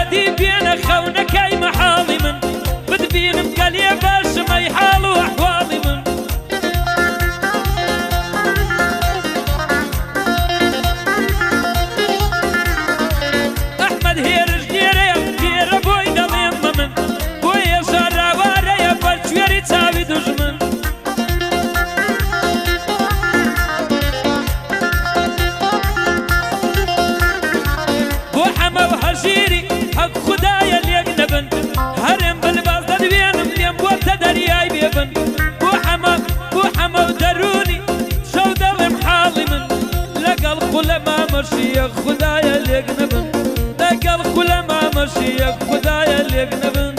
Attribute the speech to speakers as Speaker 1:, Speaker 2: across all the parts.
Speaker 1: ودي بين خونك اي محالي من بدبين مقالي باش ما يحالوا احوالي من احمد هير جديري جدير بوي دليم من بوي شرا واريا برشويري تاوي دجمن وهجيري حق خدايا اللي يقنبن هرم بالباز دبينم ليم وقت درياي بيبن بوحما ودروني شو دلم حالي من لقى الخل ما مرشي خدايا اللي يقنبن لقى الخل ما مرشي خدايا اللي يقنبن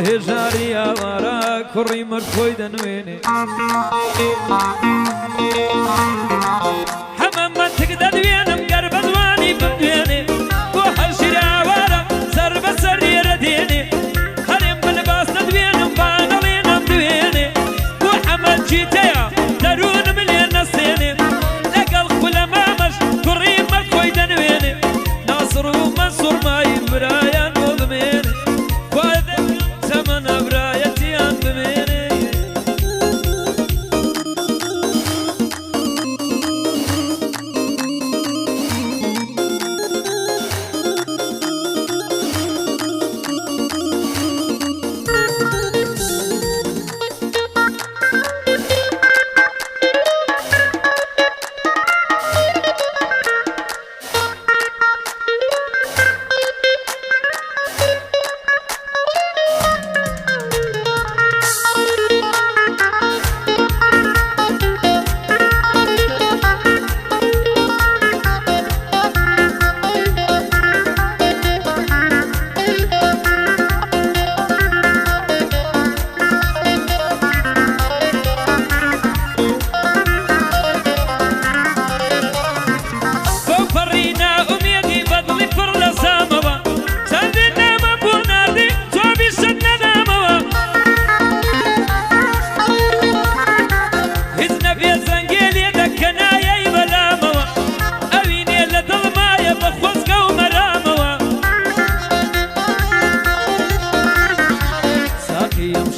Speaker 1: هێژاری ئاوارە کوڕی مەرخۆی دەنوێنێ هەمە منتق دەدوێنم گەر بەزوانی بمدوێنێ بۆ هەژیر ئاوارە سەر بەسەر ئێرە دێنێ هەرێم بلباس دەدوێنم بانەڵێنم دوێنێ بۆ هەمە چیتەیە دەروونم لێ نەسێنێ لەگەڵ خولەمامەش کوڕی مەرخۆی دەنوێنێ ناسڕ و مەنسوڕ مای برایان بۆ بمێنێ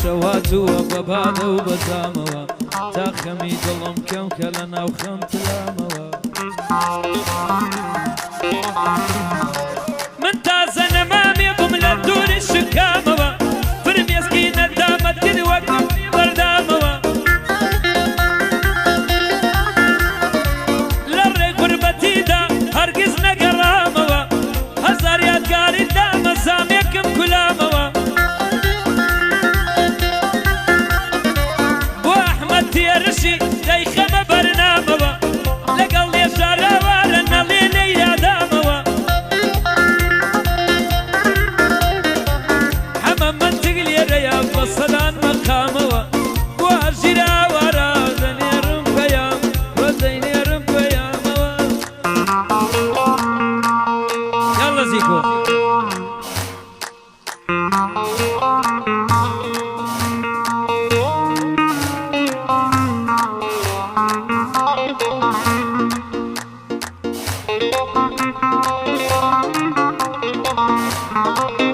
Speaker 1: شەواتووە بەبانە و بەزامەوە تا خەمی دڵم کەمکە لە ناو خەم تلامەوە من تازە نەمامێ بووم لە دووری شکامەوە فرمێسکی نەدامەت کرد وەکم بەردامەوە لە ڕێی غوربەتیدا هەرگیز نەگەڕامەوە هەزار یادگاری دامە زامێکم کولامەوە تێرشی دەیخەمە بەرنامەوە لەگەڵ لێشارەوارە نەڵێنە یادامەوە هەمە منتق لێرەیە بە سەدان مەقامەوە بۆ هەژیر ئاوارە دەنێرم پەیام بۆ دەینێرم پەیامەوە یاڵە زیکۆ
Speaker 2: Thank you.